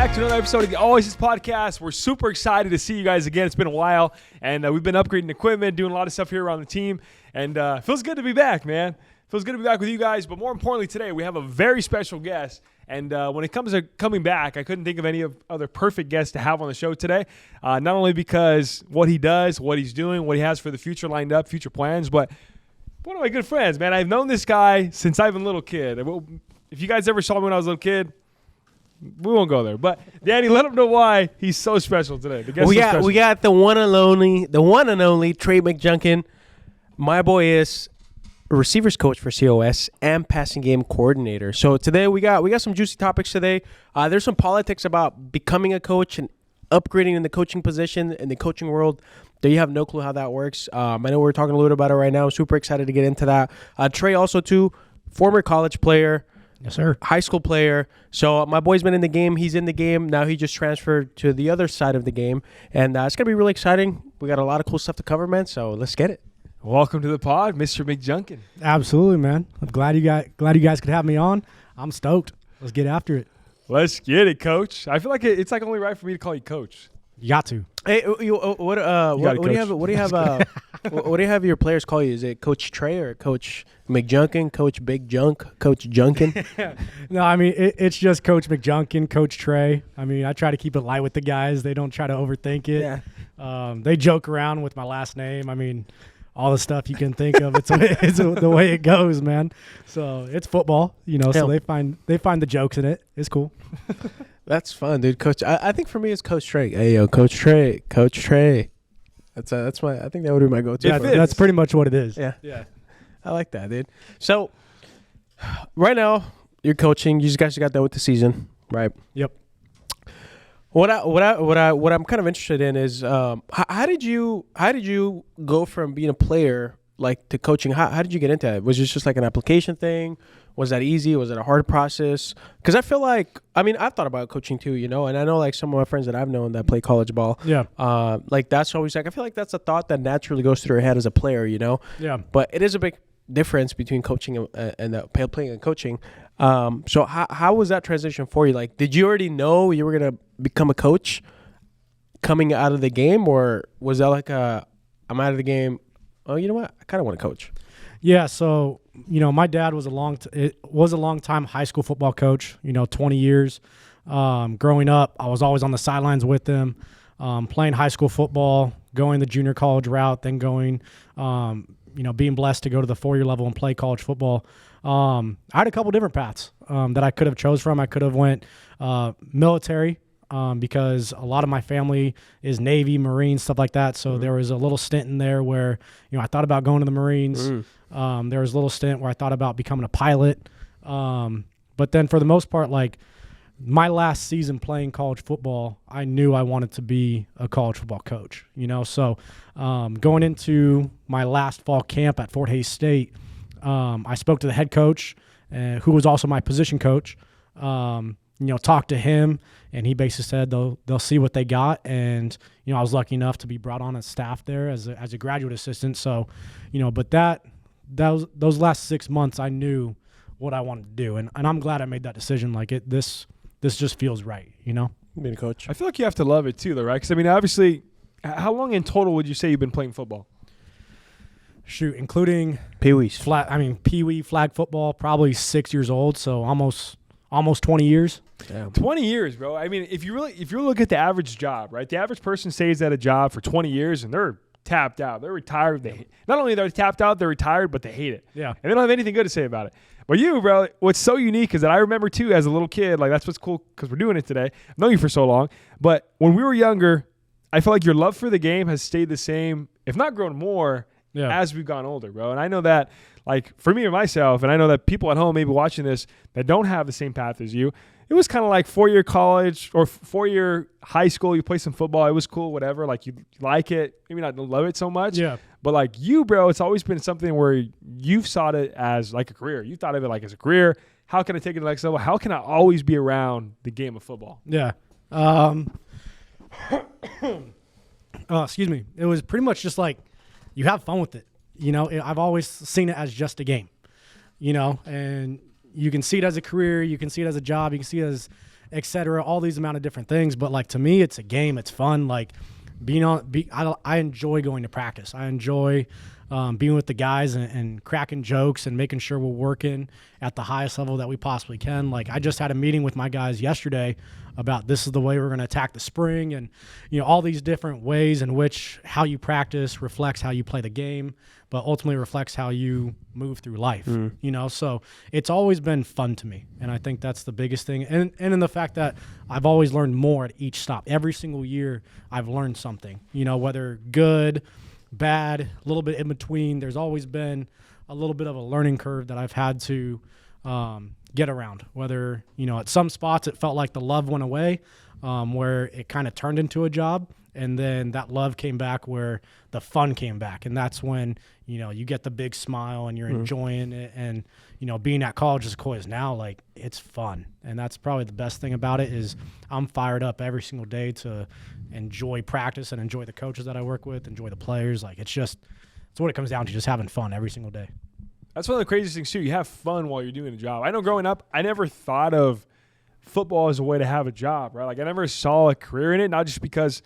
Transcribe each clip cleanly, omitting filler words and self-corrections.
back to another episode of the Always podcast. We're super excited to see you guys again. It's been a while, and we've been upgrading equipment, doing a lot of stuff here around the team, and feels good to be back, man. Feels good to be back with you guys, but more importantly today, we have a very special guest, and when it comes to coming back, I couldn't think of any other perfect guest to have on the show today, not only because what he does, what he's doing, what he has for the future lined up, future plans, but one of my good friends, man. I've known this guy since I've been a little kid. If you guys ever saw me when I was a little kid, we won't go there. But Danny, let him know why he's so special today. We got the one and only Trey McJunkin. My boy is a receivers coach for COS and passing game coordinator. So today we got some juicy topics today. There's some politics about becoming a coach and upgrading in the coaching position in the coaching world. Do you have no clue how that works? I know we're talking a little bit about it right now. Super excited to get into that. Trey also too, former college player. Yes, sir. High school player. So my boy's been in the game. He's in the game. Now he just transferred to the other side of the game. And it's going to be really exciting. We got a lot of cool stuff to cover, man. So let's get it. Welcome to the pod, Mr. McJunkin. Absolutely, man. I'm glad you guys could have me on. I'm stoked. Let's get after it. Let's get it, Coach. I feel like it's like only right for me to call you Coach. You got to. Hey, what do you have your players call you? Is it Coach Trey or Coach McJunkin, Coach Big Junk, Coach Junkin? No, I mean it's just Coach McJunkin, Coach Trey. I mean I try to keep it light with the guys. They don't try to overthink it. Yeah. They joke around with my last name. I mean all the stuff you can think of. It's the way it goes, man. So it's football, So they find the jokes in it. It's cool. That's fun, dude. Coach, I think for me it's Coach Trey. Hey, yo, Coach Trey. That's my. I think that would be my go-to. Yeah, that's pretty much what it is. Yeah. I like that, dude. So, right now you're coaching. You guys got done with the season, right? Yep. What I'm kind of interested in is how did you go from being a player to coaching? How did you get into it? Was it just like an application thing? Was that easy? Was it a hard process? Because I feel like, I've thought about coaching too, and I know some of my friends that I've known that play college ball. Yeah. That's always I feel like that's a thought that naturally goes through their head as a player, Yeah. But it is a big difference between coaching and playing and coaching. So how was that transition for you? Did you already know you were going to become a coach coming out of the game, or was that I'm out of the game? Oh, you know what? I kind of want to coach. Yeah, so my dad was a long time high school football coach. 20 years. Growing up, I was always on the sidelines with him, playing high school football, going the junior college route, then going, being blessed to go to the 4-year level and play college football. I had a couple different paths that I could have chose from. I could have went military. Because a lot of my family is Navy, Marines, stuff like that. So there was a little stint in there where, I thought about going to the Marines. There was a little stint where I thought about becoming a pilot. But then for the most part, my last season playing college football, I knew I wanted to be a college football coach, So going into my last fall camp at Fort Hays State, I spoke to the head coach, who was also my position coach. Talked to him, and he basically said they'll see what they got. And, I was lucky enough to be brought on as staff there as a graduate assistant. So, but those last 6 months, I knew what I wanted to do. And I'm glad I made that decision. This just feels right, Being a coach. I feel like you have to love it too, though, right? Because, obviously, how long in total would you say you've been playing football? Shoot, including Pee-wees. Pee-wee flag football, probably 6 years old. So almost 20 years. Damn. 20 years, bro. If you look at the average job, right? The average person stays at a job for 20 years and they're tapped out. They're retired. Not only they're tapped out, they're retired, but they hate it. Yeah. And they don't have anything good to say about it. But you, bro, what's so unique is that I remember too as a little kid, that's what's cool because we're doing it today. I've known you for so long. But when we were younger, I feel like your love for the game has stayed the same, if not grown more, as we've gone older, bro. And I know that, for me or myself, and I know that people at home maybe watching this that don't have the same path as you, it was kind of like 4-year college or 4-year high school. You play some football. It was cool, whatever. You like it. Maybe not love it so much. Yeah. But you, bro, it's always been something where you've sought it as a career. You thought of it as a career. How can I take it to the next level? How can I always be around the game of football? Yeah. Excuse me. It was pretty much just you have fun with it. I've always seen it as just a game, and you can see it as a career. You can see it as a job. You can see it etc. All these amount of different things. But like to me, it's a game. It's fun. Like I enjoy going to practice. I enjoy being with the guys and cracking jokes and making sure we're working at the highest level that we possibly can. Like I just had a meeting with my guys yesterday about this is the way we're going to attack the spring, and all these different ways in which how you practice reflects how you play the game, but ultimately reflects how you move through life. So it's always been fun to me, and I think that's the biggest thing. And in the fact that I've always learned more at each stop. Every single year I've learned something, whether good, bad, a little bit in between. There's always been a little bit of a learning curve that I've had to get around. Whether, at some spots it felt like the love went away, where it kind of turned into a job, and then that love came back where the fun came back. And that's when, you get the big smile and you're enjoying it. And, being at college as Sequoias now, like, it's fun. And that's probably the best thing about it is I'm fired up every single day to enjoy practice and enjoy the coaches that I work with, enjoy the players. Like, it's what it comes down to, just having fun every single day. That's one of the craziest things, too. You have fun while you're doing a job. I know growing up, I never thought of football as a way to have a job, right? Like, I never saw a career in it, not just because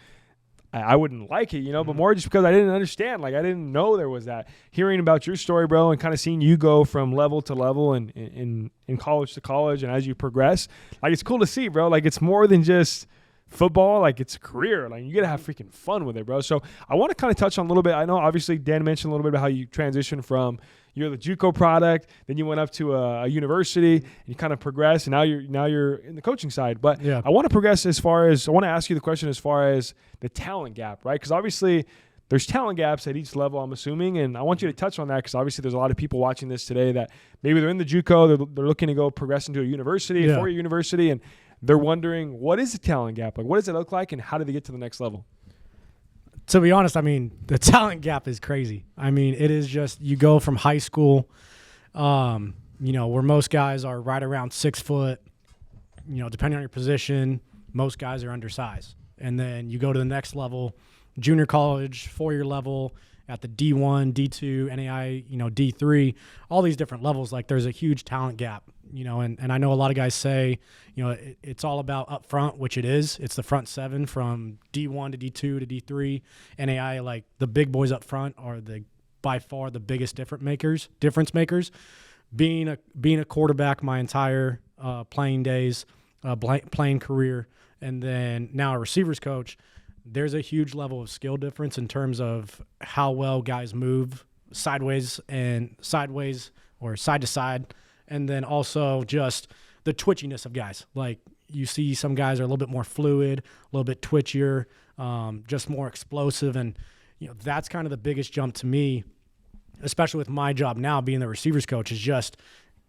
I wouldn't like it, but more just because I didn't understand. Like, I didn't know there was that. Hearing about your story, bro, and kind of seeing you go from level to level and in college to college, and as you progress, like, it's cool to see, bro. Like, it's more than just football. Like, it's a career. Like, you got to have freaking fun with it, bro. So I want to kind of touch on a little bit. I know, obviously, Dan mentioned a little bit about how you transitioned from you're the JUCO product, then you went up to a university, and you kind of progressed, and now you're in the coaching side. But yeah. I want to progress I want to ask you the question as far as the talent gap, right? Because obviously there's talent gaps at each level, I'm assuming, and I want you to touch on that because obviously there's a lot of people watching this today that maybe they're in the JUCO, they're looking to go progress into a university, a four-year university, and they're wondering, what is the talent gap? Like, what does it look like, and how do they get to the next level? To be honest, the talent gap is crazy. It is just you go from high school, where most guys are right around 6 foot, depending on your position, most guys are undersized. And then you go to the next level, junior college, 4-year level, at the D1, D2, NAI, D3, all these different levels. Like, there's a huge talent gap, and I know a lot of guys say, it's all about up front, which it is. It's the front seven from D1 to D2 to D3. NAI, like, the big boys up front are by far the biggest difference makers. Being a quarterback my entire playing days, playing career, and then now a receivers coach, there's a huge level of skill difference in terms of how well guys move sideways or side to side, and then also just the twitchiness of guys. Like, you see some guys are a little bit more fluid, a little bit twitchier, just more explosive, and that's kind of the biggest jump to me, especially with my job now being the receivers coach, is just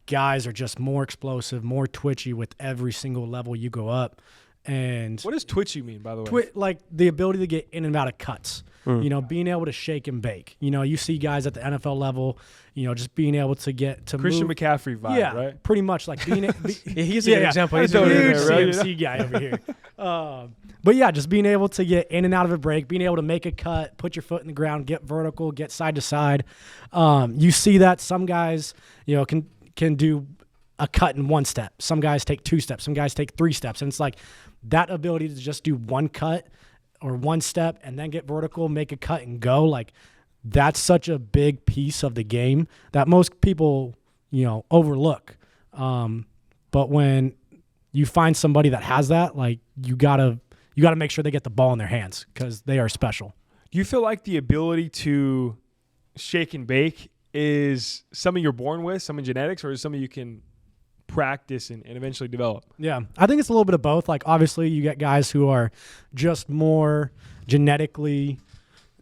guys are just more explosive, more twitchy with every single level you go up. And what does twitchy mean, by the way? Like the ability to get in and out of cuts, being able to shake and bake. You see guys at the NFL level, just being able to get to Christian move. McCaffrey vibe, right? Pretty much like being he's a good example. He's a a huge right? CMC guy over here. But yeah, just being able to get in and out of a break, being able to make a cut, put your foot in the ground, get vertical, get side to side. You see that some guys, can do a cut in 1 step. Some guys take 2 steps. Some guys take 3 steps. And it's like that ability to just do 1 cut or 1 step and then get vertical, make a cut and go. Like, that's such a big piece of the game that most people, overlook. But when you find somebody that has that, like, you gotta make sure they get the ball in their hands because they are special. Do you feel like the ability to shake and bake is something you're born with, something genetics, or is something you can practice and eventually develop? Yeah, I think it's a little bit of both. Like, obviously you get guys who are just more genetically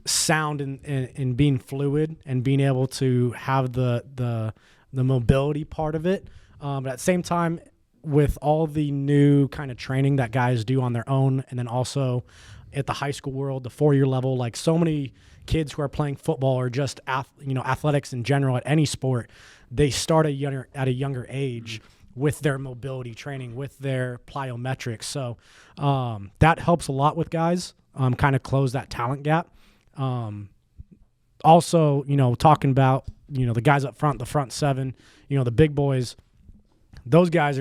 sound in being fluid and being able to have the mobility part of it. But at the same time, with all the new kind of training that guys do on their own, and then also at the high school world, the 4-year level, like, so many kids who are playing football or just athletics in general at any sport, they start at a younger age with their mobility training, with their plyometrics. So that helps a lot with guys, kind of close that talent gap. Also, talking about, the guys up front, the front seven, the big boys, those guys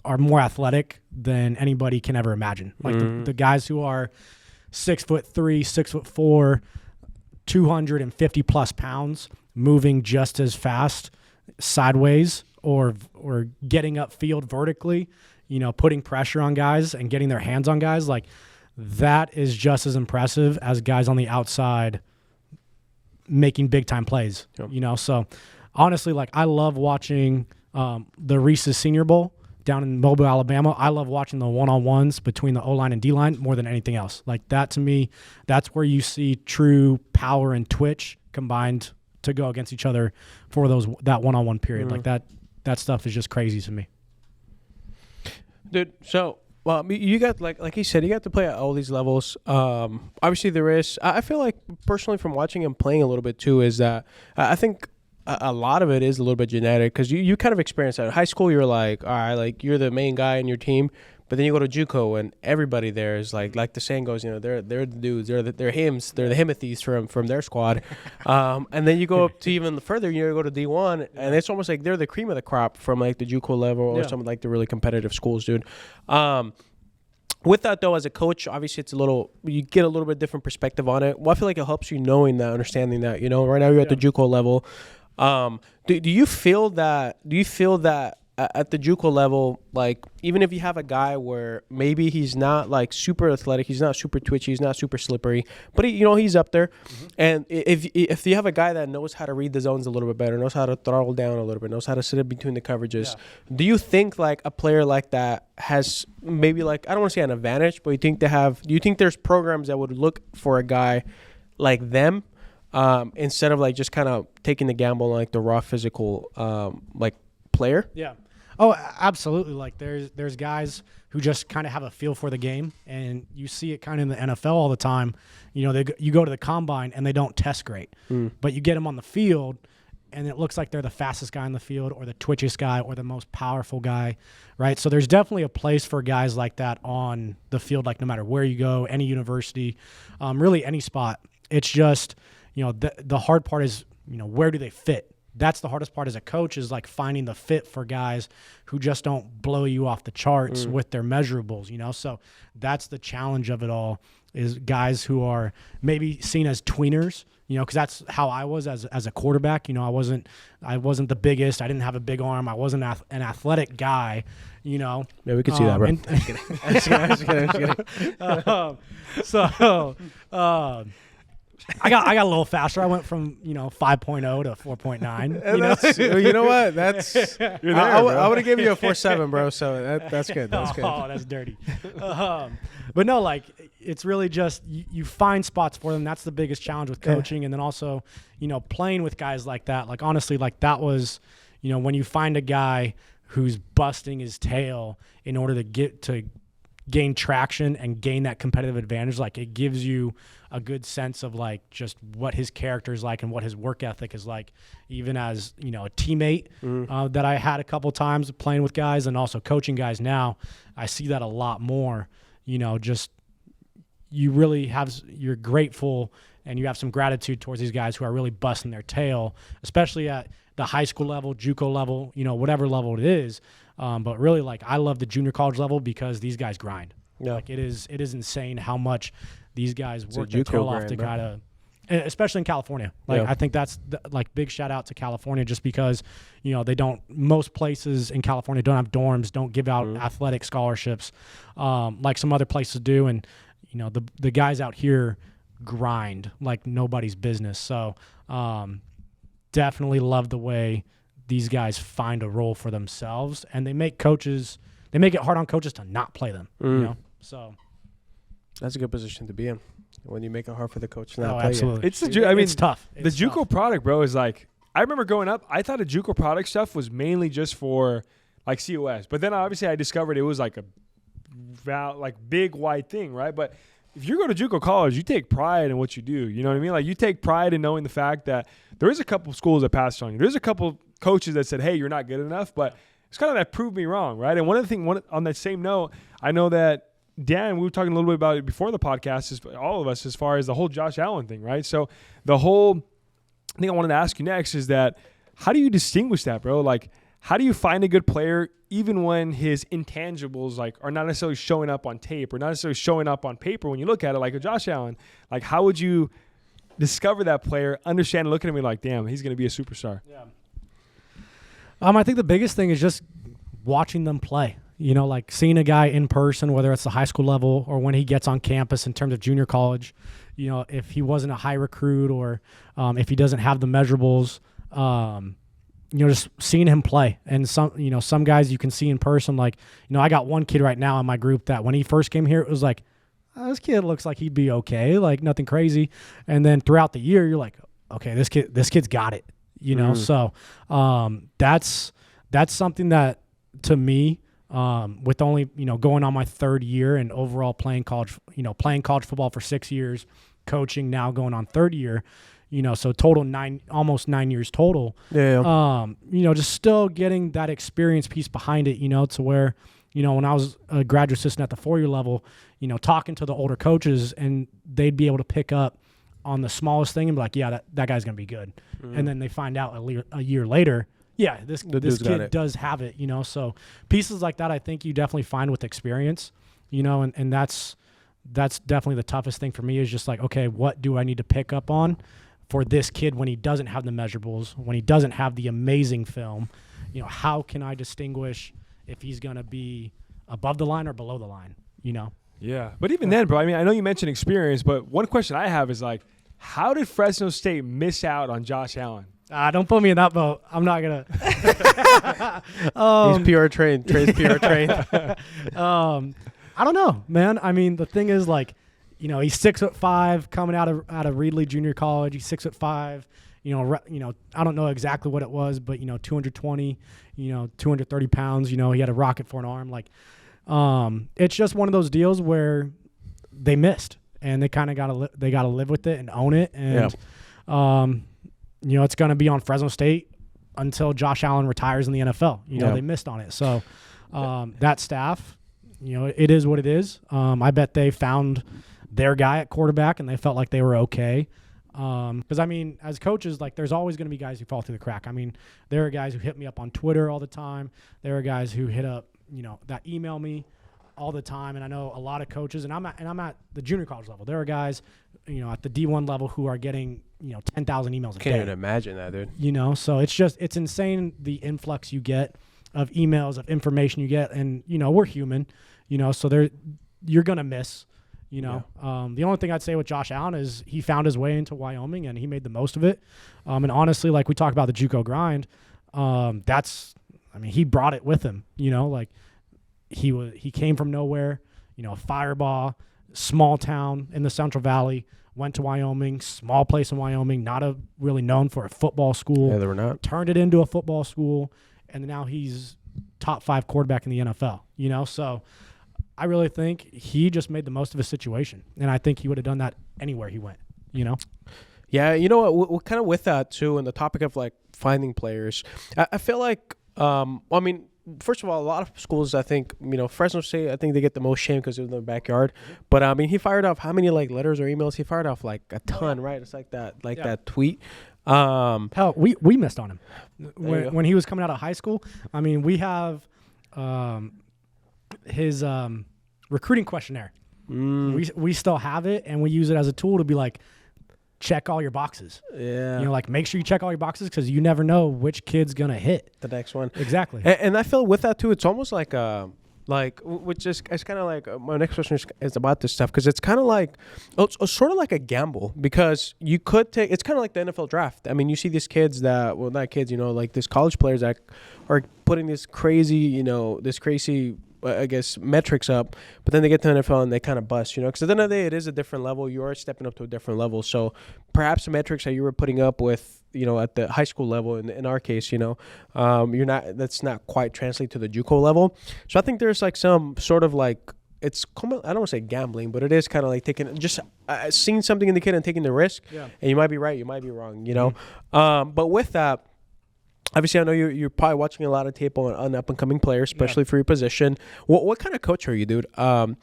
are more athletic than anybody can ever imagine. Like the guys who are 6'3", 6'4", 250 plus pounds, moving just as fast sideways or getting upfield vertically, putting pressure on guys and getting their hands on guys, like that is just as impressive as guys on the outside making big time plays. Yep. So honestly, like I love watching the Reese's Senior Bowl down in Mobile, Alabama. I love watching the one-on-ones between the O-line and D-line more than anything else. Like that, to me, that's where you see true power and twitch combined to go against each other for that one-on-one period. Like that stuff is just crazy to me. Dude, so you got like you said, you got to play at all these levels. Obviously there is. I feel like personally from watching him playing a little bit too is that I think a lot of it is a little bit genetic because you kind of experience that. In high school, you're like, all right, like you're the main guy in your team, but then you go to JUCO and everybody there is like the saying goes, they're the dudes, they're the Himothy's from their squad, and then you go up to even further, you go to D1, and it's almost like they're the cream of the crop from like the JUCO level or some of like the really competitive schools, dude. With that though, as a coach, obviously you get a little bit different perspective on it. Well, I feel like it helps you knowing that, understanding that, right now you're at the JUCO level. Do you feel that at the JUCO level, like even if you have a guy where maybe he's not like super athletic, he's not super twitchy, he's not super slippery, but he's up there, and if you have a guy that knows how to read the zones a little bit better, knows how to throttle down a little bit, knows how to sit in between the coverages, do you think like a player like that has maybe like, I don't want to say an advantage, but do you think there's programs that would look for a guy like them? Instead of like just kind of taking the gamble on like the raw physical like player. Yeah. Oh, absolutely. Like there's guys who just kind of have a feel for the game, and you see it kind of in the NFL all the time. You go to the combine and they don't test great, but you get them on the field and it looks like they're the fastest guy in the field or the twitchiest guy or the most powerful guy, right? So there's definitely a place for guys like that on the field, like no matter where you go, any university, really any spot. It's just, the hard part is, where do they fit? That's the hardest part as a coach, is like finding the fit for guys who just don't blow you off the charts with their measurables, So that's the challenge of it all, is guys who are maybe seen as tweeners, because that's how I was as a quarterback. I wasn't the biggest. I didn't have a big arm. I wasn't an athletic guy, Yeah, we could see that, bro. I got a little faster. I went from 5.0 to 4.9. You know what? That's You're there, I would have given you a 4.7, bro. So that's good. That's good. Oh, that's dirty. But no, like it's really just you find spots for them. That's the biggest challenge with coaching, and then also playing with guys like that. Like honestly, like that was when you find a guy who's busting his tail in order to gain traction and gain that competitive advantage, like it gives you a good sense of like just what his character is like and what his work ethic is like, even as a teammate that I had a couple times playing with guys and also coaching guys now. I see that a lot more. Just you're grateful and you have some gratitude towards these guys who are really busting their tail, especially at the high school level, JUCO level, whatever level it is. But really, like I love the junior college level because these guys grind. Yeah. Like it is insane how much these guys work their tail off to kind of, especially in California. Like I think that's like big shout out to California, just because most places in California don't have dorms, don't give out athletic scholarships like some other places do, and the guys out here grind like nobody's business. So definitely love the way these guys find a role for themselves, and they make it hard on coaches to not play them. So that's a good position to be in when you make it hard for the coach to not play. Absolutely. It's tough. The JUCO product, bro, is like, I remember growing up, I thought the JUCO product stuff was mainly just for like COS, but then obviously I discovered it was like a big wide thing, right? But if you go to JUCO college, you take pride in what you do. You know what I mean? Like you take pride in knowing the fact that there is a couple schools that passed on you. There's a couple coaches that said, hey, you're not good enough, but it's kind of that proved me wrong, right? And one of the things, on that same note, I know that Dan, we were talking a little bit about it before the podcast, is all of us, as far as the whole Josh Allen thing, right? So the whole thing I wanted to ask you next is that how do you distinguish that, bro? Like how do you find a good player even when his intangibles like are not necessarily showing up on tape or not necessarily showing up on paper when you look at it like a Josh Allen? Like, how would you discover that player, understand, look at him and like, damn, he's going to be a superstar? Yeah. I think the biggest thing is just watching them play. You know, like seeing a guy in person, whether it's the high school level or when he gets on campus in terms of junior college. You know, if he wasn't a high recruit or if he doesn't have the measurables, you know, just seeing him play. And some guys you can see in person, like, you know, I got one kid right now in my group that when he first came here, it was like, oh, this kid looks like he'd be okay, like nothing crazy. And then throughout the year, you're like, okay, this kid's got it, you know? So that's something that to me, with only, you know, going on my third year and overall playing college football for 6 years, coaching now going on third year, you know, so total almost 9 years total. Yeah. You know, just still getting that experience piece behind it, you know, to where, you know, when I was a graduate assistant at the 4-year level, you know, talking to the older coaches and they'd be able to pick up on the smallest thing and be like, yeah, that guy's going to be good. And then they find out a year later, yeah, this kid does have it, you know. So pieces like that I think you definitely find with experience, you know, and that's definitely the toughest thing for me is just like, okay, what do I need to pick up on for this kid when he doesn't have the measurables, when he doesn't have the amazing film? You know, how can I distinguish if he's going to be above the line or below the line, you know? Yeah. But even then, bro, I mean, I know you mentioned experience, but one question I have is like, how did Fresno State miss out on Josh Allen? Don't put me in that boat. I'm not going to. He's PR trained. Trey's PR trained. I don't know, man. I mean, the thing is, like, you know, he's 6'5", coming out of Reedley Junior College. He's 6'5". You know, I don't know exactly what it was, but, you know, 220, you know, 230 pounds. You know, he had a rocket for an arm. Like, it's just one of those deals where they missed, and they kind of got to live with it and own it. And, you know, it's going to be on Fresno State until Josh Allen retires in the NFL. You know, they missed on it. So that staff, you know, it is what it is. I bet they found their guy at quarterback and they felt like they were okay. Because, I mean, as coaches, like, there's always going to be guys who fall through the crack. I mean, there are guys who hit me up on Twitter all the time. There are guys who hit up, you know, that email me all the time. And I know a lot of coaches, and I'm at the junior college level. There are guys, you know, at the D1 level who are getting, you know, 10,000 emails a day. Can't even imagine that, dude. You know, so it's insane the influx you get of emails, of information you get. And, you know, we're human, you know, so you're going to miss. You know, the only thing I'd say with Josh Allen is he found his way into Wyoming and he made the most of it. And honestly, like we talk about the JUCO grind, he brought it with him. You know, like he came from nowhere. You know, a fireball, small town in the Central Valley, went to Wyoming, small place in Wyoming, not really known for a football school. Yeah, they were not. Turned it into a football school, and now he's top 5 quarterback in the NFL. You know, so. I really think he just made the most of his situation, and I think he would have done that anywhere he went, you know? Yeah, you know what? We're kind of with that, too, and the topic of, like, finding players. I feel like, I mean, first of all, a lot of schools, I think, you know, Fresno State, I think they get the most shame because they're in their backyard. But, I mean, he fired off how many, like, letters or emails? He fired off, like, a ton, right? It's like that, that tweet. Hell, we missed on him. When he was coming out of high school, I mean, we have his recruiting questionnaire. We still have it, and we use it as a tool to be like, check all your boxes. Yeah. You know, like, make sure you check all your boxes because you never know which kid's going to hit. The next one. Exactly. And I feel with that, too, it's almost like which is, it's kind of like, my next question is about this stuff, because it's kind of like, it's sort of like a gamble, because you could take, it's kind of like the NFL draft. I mean, you see these kids that, well, not kids, you know, like these college players that are putting this crazy, I guess, metrics up, but then they get to the NFL and they kind of bust, you know, because at the end of the day, it is a different level. You are stepping up to a different level. So perhaps the metrics that you were putting up with, you know, at the high school level, in our case, you know, that's not quite translate to the JUCO level. So I think there's like some sort of like, it's, I don't want to say gambling, but it is kind of like seeing something in the kid and taking the risk. Yeah. And you might be right, you might be wrong, you know. But with that, obviously, I know you're probably watching a lot of tape on up-and-coming players, especially for your position. What kind of coach are you, dude? I'm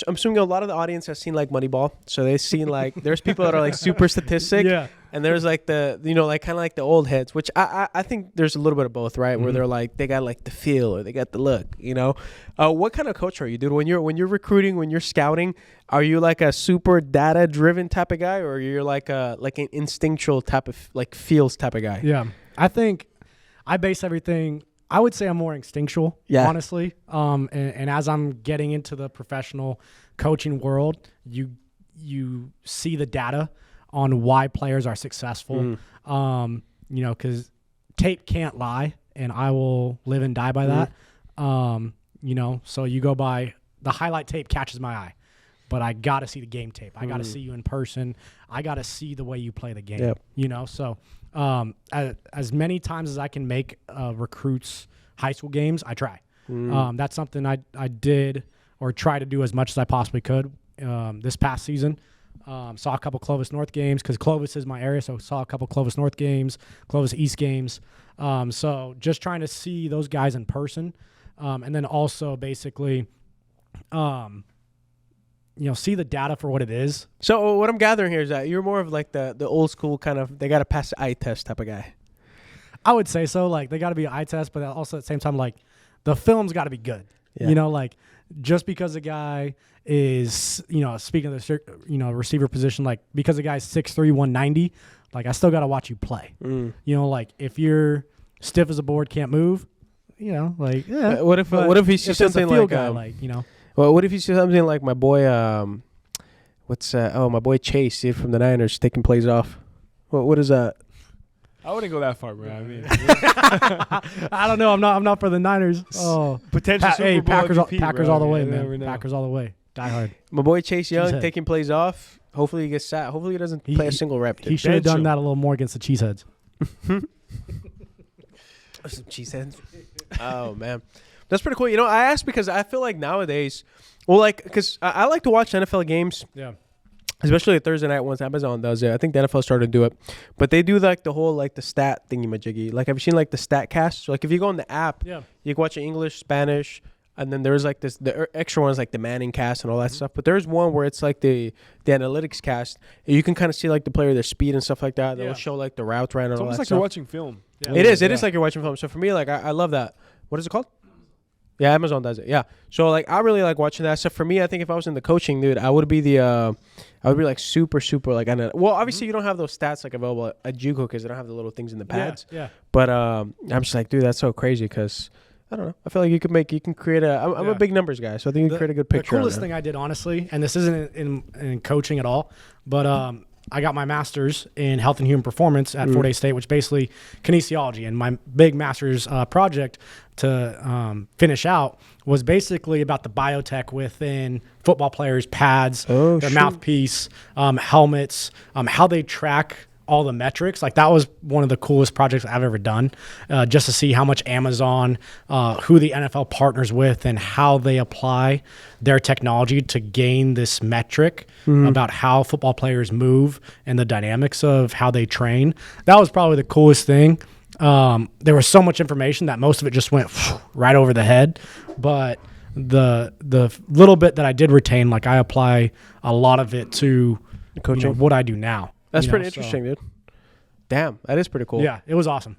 assuming a lot of the audience has seen, like, Moneyball. So they've seen, like, there's people that are, like, super statistic. Yeah. And there's like the, like kind of like the old heads, which I think there's a little bit of both, right? Where they're like, they got like the feel or they got the look, What kind of coach are you, dude? When you're recruiting, when you're scouting, are you like a super data driven type of guy, or you're like an instinctual type of like feels type of guy? Yeah. I think I base everything. I would say I'm more instinctual, honestly. And as I'm getting into the professional coaching world, you see the data on why players are successful. Because tape can't lie, and I will live and die by that. So you go by the highlight tape catches my eye, but I got to see the game tape. I got to see you in person. I got to see the way you play the game, So as many times as I can make recruits high school games, I try. That's something I did or try to do as much as I possibly could this past season. Saw a couple Clovis North games because Clovis is my area, so saw a couple Clovis North games, Clovis East games. So just trying to see those guys in person, and then also basically, see the data for what it is. So what I'm gathering here is that you're more of like the old school kind of, they got to pass the eye test type of guy. I would say so. Like they got to be an eye test, but also at the same time, like the film's got to be good. Yeah. Like just because a guy is, speaking of the, receiver position, like because a guy's 6'3", 190, like I still got to watch you play. Like if you're stiff as a board, can't move, What if he sees something like, Well, what if you see something like my boy, my boy Chase from the Niners taking plays off? What is that? I wouldn't go that far, bro. I mean, I don't know. I'm not for the Niners. Oh, potential Super Bowl Packers, MVP, Packers bro. all the way, You never man. know. Packers all the way. Die hard. My boy Chase Young Cheesehead. taking plays off. Hopefully he gets sat. Hopefully he doesn't play a single rep. He should have done that a little more against the Cheeseheads. Some cheeseheads. Oh man, that's pretty cool. I asked because I feel like nowadays, because I like to watch NFL games. Yeah. Especially Thursday night once Amazon does it. I think the NFL started to do it. But they do like the whole like the stat thingy-majiggy. Like have you seen like the stat cast? So, like if you go on the app, you can watch it English, Spanish, and then there's like the extra ones like the Manning cast and all that stuff. But there's one where it's like the analytics cast. And you can kind of see like the player, their speed and stuff like that. They'll show like the routes ran and It's all that almost like stuff. you're watching film. Yeah. It is like you're watching film. So for me, like I love that. What is it called? Yeah, Amazon does it. Yeah. So like I really like watching that. So for me, I think if I was in the coaching, dude, I would be like super like well, obviously you don't have those stats like available at JUCO because they don't have the little things in the pads. Yeah. But I'm just like, dude, that's so crazy because I don't know. I feel like you can create I'm a big numbers guy, so I think you can create a good picture. The coolest thing I did, honestly, and this isn't in coaching at all, but I got my master's in health and human performance at Fort Hays State, which basically kinesiology. And my big master's project to finish out was basically about the biotech within football players' pads, their mouthpiece, helmets, how they track all the metrics. Like that was one of the coolest projects I've ever done, just to see how much Amazon, who the NFL partners with, and how they apply their technology to gain this metric about how football players move and the dynamics of how they train. That was probably the coolest thing. There was so much information that most of it just went right over the head, but the little bit that I did retain, like I apply a lot of it to coaching, what I do now. That's pretty interesting, dude. Damn, that is pretty cool. Yeah, it was awesome.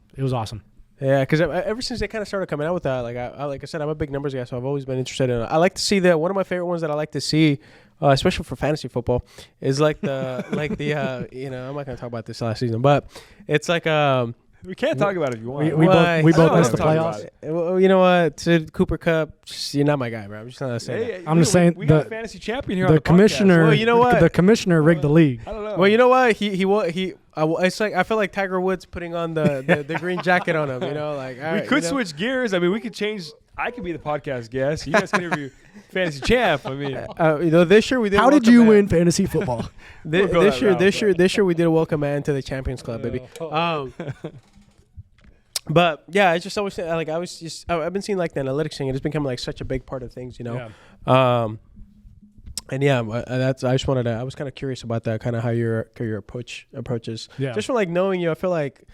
Yeah, because ever since they kind of started coming out with that, like I said, I'm a big numbers guy, so I've always been interested in it. I like to see one of my favorite ones that I like to see, especially for fantasy football, is like the I'm not gonna talk about this last season, but it's like we can't talk about it if you want. We both missed the playoffs. Well, you know what? Cooper Cup, you're not my guy, bro. I'm just gonna say that. I'm just saying we got a fantasy champion here on the the commissioner. podcast. Well, you know what? The commissioner rigged the league. I don't know. Well, you know what? It's like I feel like Tiger Woods putting on the green jacket on him. Like all we right, could switch gears. I mean, we could change. I could be the podcast guest. You guys can interview fantasy champ. I mean, this year we did. How did you win fantasy football? This year we did a welcome man to the Champions Club, baby. But yeah, it's just always like I've been seeing like the analytics thing. It's become like such a big part of things, And yeah, I just wanted to. I was kind of curious about that, kind of how your approaches. Yeah. Just from like knowing you, I feel like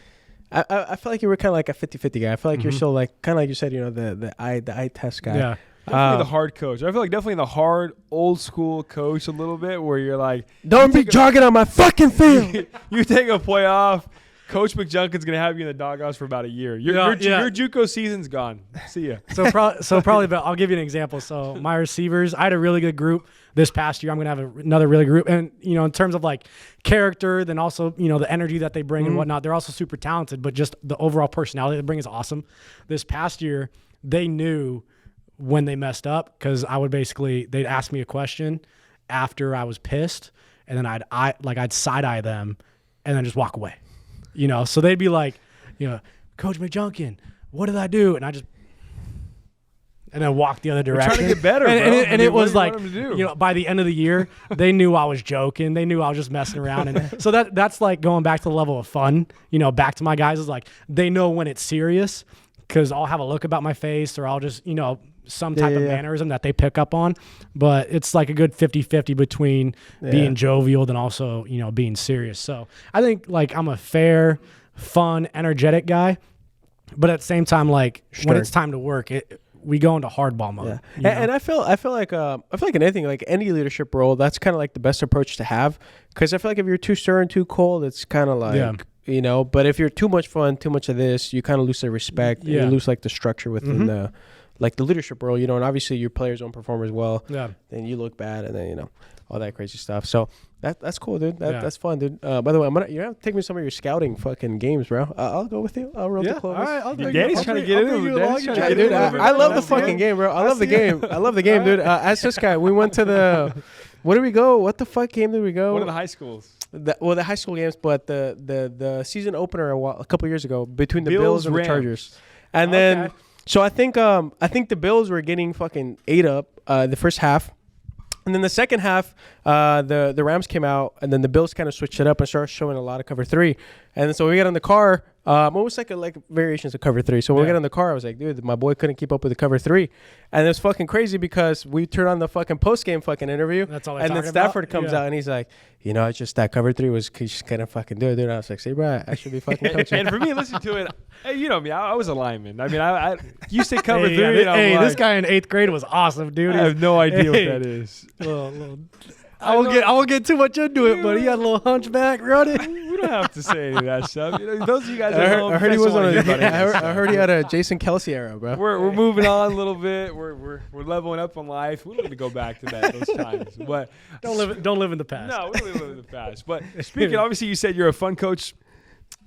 I feel like you were kind of like a 50-50 guy. I feel like you're still like kind of like you said, the eye test guy. Yeah. Definitely the hard coach. I feel like definitely the hard, old school coach a little bit where you're like, don't be jogging on my fucking field. You take a play off. Coach McJunkin's going to have you in the doghouse for about a year. Your JUCO season's gone. See ya. So probably, but I'll give you an example. So my receivers, I had a really good group this past year. I'm going to have another really good group. And, in terms of like character, then also, the energy that they bring and whatnot, they're also super talented, but just the overall personality they bring is awesome. This past year, they knew when they messed up because they'd ask me a question after I was pissed, and then I'd side eye them and then just walk away. So they'd be like, Coach McJunkin, what did I do? And then walk the other direction. We're trying to get better, and it was like, by the end of the year, they knew I was joking. They knew I was just messing around. And so that's like going back to the level of fun, back to my guys is like, they know when it's serious because I'll have a look about my face or I'll just, some type of mannerism that they pick up on. But it's like a good 50-50 between being jovial and also, being serious. So I think like I'm a fair, fun, energetic guy. But at the same time, like when it's time to work, we go into hardball mode. Yeah. And I feel like in anything, like any leadership role, that's kind of like the best approach to have. Because I feel like if you're too stern, too cold, it's kind of like, but if you're too much fun, too much of this, you kind of lose the respect. You lose like the structure within the leadership role, and obviously your players don't perform as well. Yeah. Then you look bad and then, all that crazy stuff. So that's cool, dude. That's fun, dude. By the way, you have to take me some of your scouting fucking games, bro. I'll go with you. I'll roll the clothes. All right, Danny's trying to get in. Dude, I love the fucking game, bro. I love the game. I love the game, dude. As this guy, we went to where did we go? What the fuck game did we go? One of the high schools. The high school games, but the season opener a couple years ago between the Bills and the Chargers. And then, so I think the Bills were getting fucking ate up the first half. And then the second half, the Rams came out, and then the Bills kind of switched it up and started showing a lot of cover 3. And then so we got in the car, almost like variations of cover 3. So when we got in the car, I was like, dude, my boy couldn't keep up with the cover 3. And it was fucking crazy because we turned on the fucking post-game fucking interview. That's all and then Stafford comes out, and he's like, it's just that cover 3 was just kind of fucking do it, dude. I was like, see, bro, I should be fucking coaching. And for me, listen to it. Hey, you know me, I was a lineman. I mean, I you say cover 3. This guy in 8th grade was awesome, dude. I have no idea what that is. I won't get too much into it, but he had a little hunchback running. We don't have to say any of that stuff. Those of you guys I heard he was on I heard he had a Jason Kelsey era, bro. We're moving on a little bit. We're leveling up on life. We don't need to go back to those times. But don't live in the past. No, we don't live in the past. But speaking, obviously, you said you're a fun coach.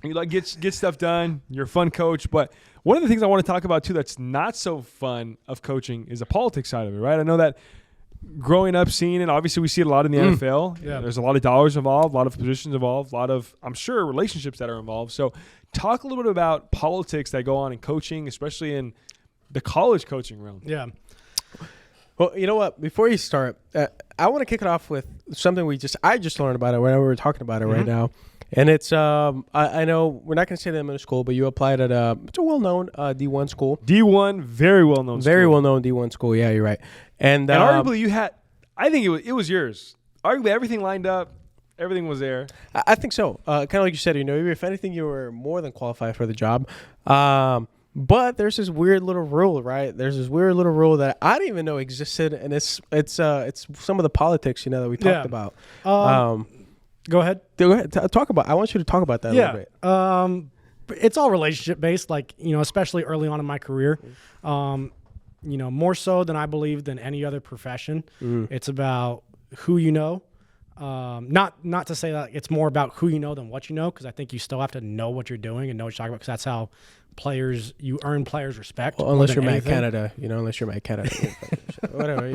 You like get stuff done. You're a fun coach. But one of the things I want to talk about too that's not so fun of coaching is the politics side of it, right? I know that. Growing up, seeing it, obviously we see it a lot in the NFL. Yeah. There's a lot of dollars involved, a lot of positions involved, a lot of, I'm sure, relationships that are involved. So talk a little bit about politics that go on in coaching, especially in the college coaching realm. Yeah. Well, you know what? Before you start, I want to kick it off with something I just learned about it when we were talking about it right now. And it's, I know we're not going to say the name of the school, but you applied at it's a well-known D1 school. D1, very well-known school. Very well-known D1 school. Yeah, you're right. And arguably you had, I think it was yours. Arguably everything lined up. Everything was there. I think so. Kind of like you said, if anything, you were more than qualified for the job. But there's this weird little rule, right? There's this weird little rule that I didn't even know existed, and it's some of the politics, that we talked about. Go ahead. Go ahead. Talk about. I want you to talk about that a little bit. It's all relationship based, especially early on in my career. More so than I believe than any other profession. It's about who you know. Not to say that it's more about who you know than what you know, because I think you still have to know what you're doing and know what you're talking about, because that's how you earn players' respect. Well, unless you're Matt Canada, whatever.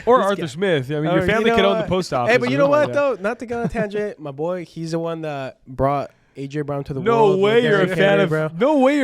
Or Arthur Smith. I mean, your family could own the post office. Hey, but you know what though? Not to go on a tangent. My boy, he's the one that brought AJ Brown to the world. No way you're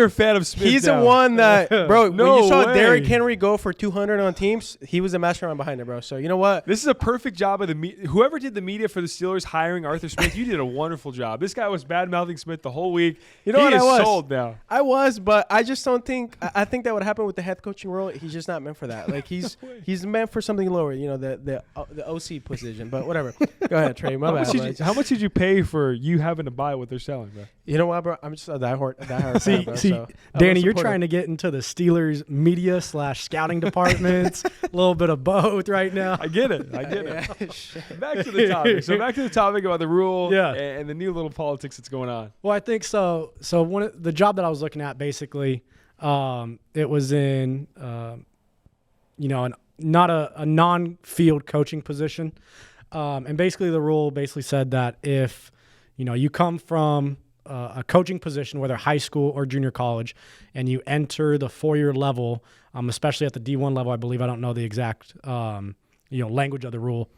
a fan of Smith. He's the one that, bro. When you saw Derrick Henry go for 200 on teams, he was the mastermind behind it, bro. So you know what? This is a perfect job of whoever did the media for the Steelers hiring Arthur Smith. You did a wonderful job. This guy was bad mouthing Smith the whole week. You know what? I was sold now. I was, but I just don't think. I think that would happen with the head coaching role. He's just not meant for that. Like he's meant for something lower. The OC position. But whatever. Go ahead, Trey. My bad. How much did you pay for you having to buy what they're selling? Allen, bro. You know what, bro? I'm just a diehard fan, See, bro, see, so I Danny, will you're support trying him. to get into the Steelers media / scouting departments, a little bit of both right now. I get it. I get it. Yeah, shit. Back to the topic. So back to the topic about the rule Yeah. and the new little politics that's going on. Well, I think so. So the job that I was looking at, basically, it was in, not a non-field coaching position, and basically the rule basically said that if you come from a coaching position, whether high school or junior college, and you enter the 4-year level, especially at the D1 level, I believe, I don't know the exact language of the rule.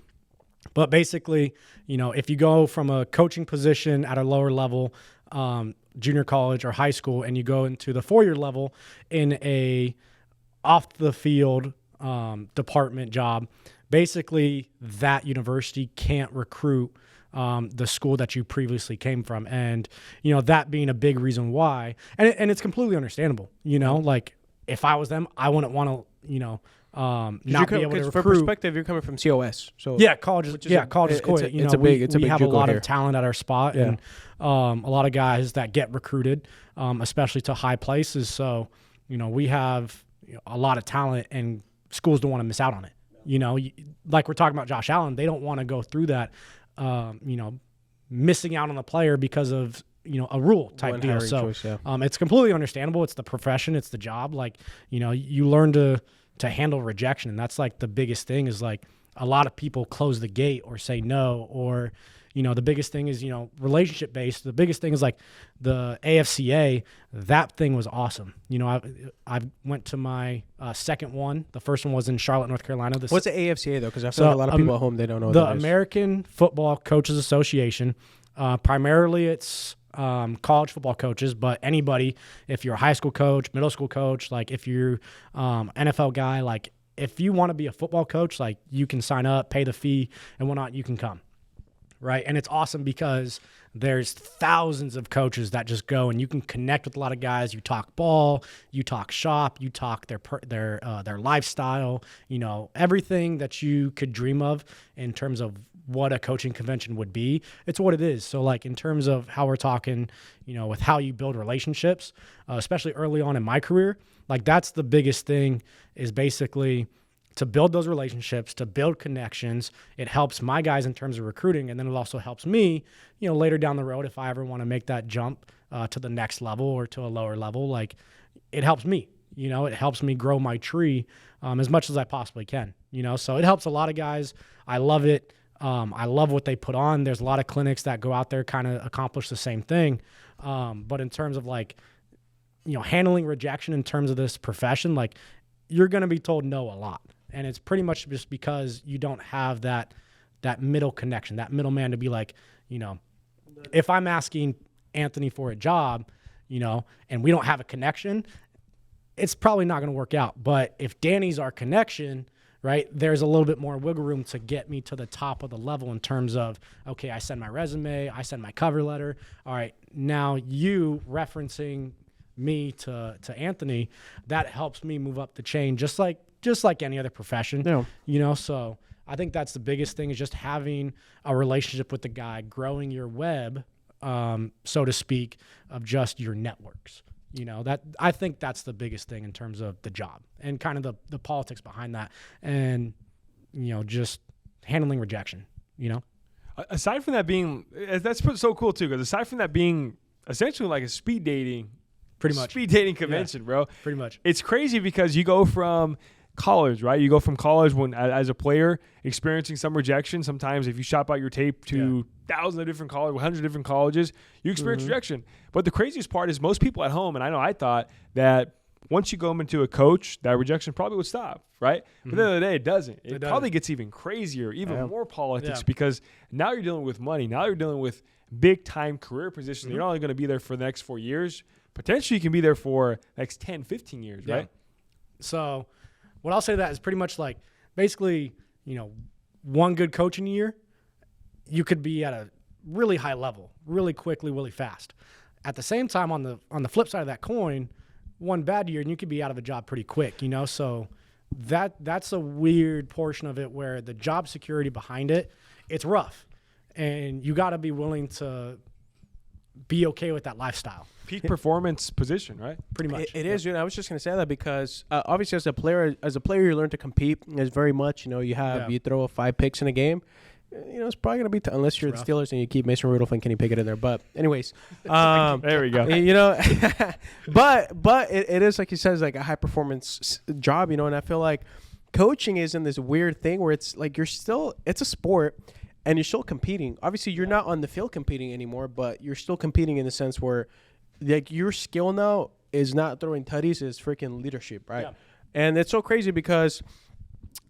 But basically, if you go from a coaching position at a lower level, junior college or high school, and you go into the 4-year level in a off the field department job, basically that university can't recruit the school that you previously came from. And, that being a big reason why, and it's completely understandable, like if I was them, I wouldn't want to, not be able to recruit. For perspective, you're coming from COS, so Yeah, college is cool. it's a big we have a JUCO lot here. of talent at our spot, Yeah. and a lot of guys that get recruited, especially to high places. So, we have a lot of talent, and schools don't want to miss out on it. Like we're talking about Josh Allen, they don't want to go through that, missing out on the player because of a rule type One deal. hiring So choice, yeah. it's completely understandable. It's the profession, it's the job. Like you learn to handle rejection, and that's like the biggest thing. Is like a lot of people close the gate or say no, or the biggest thing is relationship based. The biggest thing is like the AFCA. That thing was awesome. I went to my second one. The first one was in Charlotte, North Carolina. What's the AFCA though? Because I feel So, like a lot of people at home, they don't know what the that is. American Football Coaches Association. Primarily, it's college football coaches, but anybody, if you're a high school coach, middle school coach, like if you're NFL guy, like if you want to be a football coach, like you can sign up, pay the fee and whatnot, you can come. Right. And it's awesome because there's thousands of coaches that just go and you can connect with a lot of guys. You talk ball, you talk shop, you talk their lifestyle, everything that you could dream of in terms of what a coaching convention would be. It's what it is. So like in terms of how we're talking, with how you build relationships, especially early on in my career, like that's the biggest thing is basically to build those relationships, to build connections. It helps my guys in terms of recruiting, and then it also helps me, later down the road if I ever want to make that jump to the next level or to a lower level. Like it helps me, it helps me grow my tree as much as I possibly can, So it helps a lot of guys. I love it. I love what they put on. There's a lot of clinics that go out there kind of accomplish the same thing. But in terms of like, handling rejection in terms of this profession, like you're going to be told no a lot. And it's pretty much just because you don't have that middle connection, that middleman to be like, if I'm asking Anthony for a job, and we don't have a connection, it's probably not going to work out. But if Danny's our connection, right, there's a little bit more wiggle room to get me to the top of the level in terms of, okay, I send my resume, I send my cover letter. All right, now you referencing me to Anthony, that helps me move up the chain just like any other profession. Yeah. So I think that's the biggest thing is just having a relationship with the guy, growing your web, so to speak, of just your networks. That I think that's the biggest thing in terms of the job and kind of the politics behind that, and just handling rejection. Aside from that being, that's so cool too, because aside from that being essentially like a speed dating convention, bro. Pretty much. It's crazy because you go from college, right? You go from college when as a player experiencing some rejection. Sometimes if you shop out your tape to thousands of different colleges, 100 different colleges, you experience rejection. But the craziest part is most people at home, and I know I thought that once you go into a coach, that rejection probably would stop, right? But at the end of the day, it doesn't. It probably gets even crazier, even more politics, because now you're dealing with money. Now you're dealing with big-time career positions. You're not only going to be there for the next 4 years. Potentially you can be there for the next 10, 15 years, right? So what I'll say to that is pretty much like basically, one good coaching year, you could be at a really high level, really quickly, really fast. At the same time, on the flip side of that coin, one bad year and you could be out of a job pretty quick, So that's a weird portion of it where the job security behind it, it's rough. And you got to be willing to be okay with that lifestyle. Peak performance position, right? Pretty much. It is. I was just gonna say that because obviously as a player, you learn to compete. It's very much, you throw 5 picks in a game. It's probably gonna be unless you're the Steelers and you keep Mason Rudolph and Kenny Pickett in there. But anyways, there we go. But it is like you said, like a high performance job. And I feel like coaching is in this weird thing where it's like it's a sport. And you're still competing. Obviously, you're not on the field competing anymore, but you're still competing in the sense where, like, your skill now is not throwing tutties, it's freaking leadership, right? Yeah. And it's so crazy because,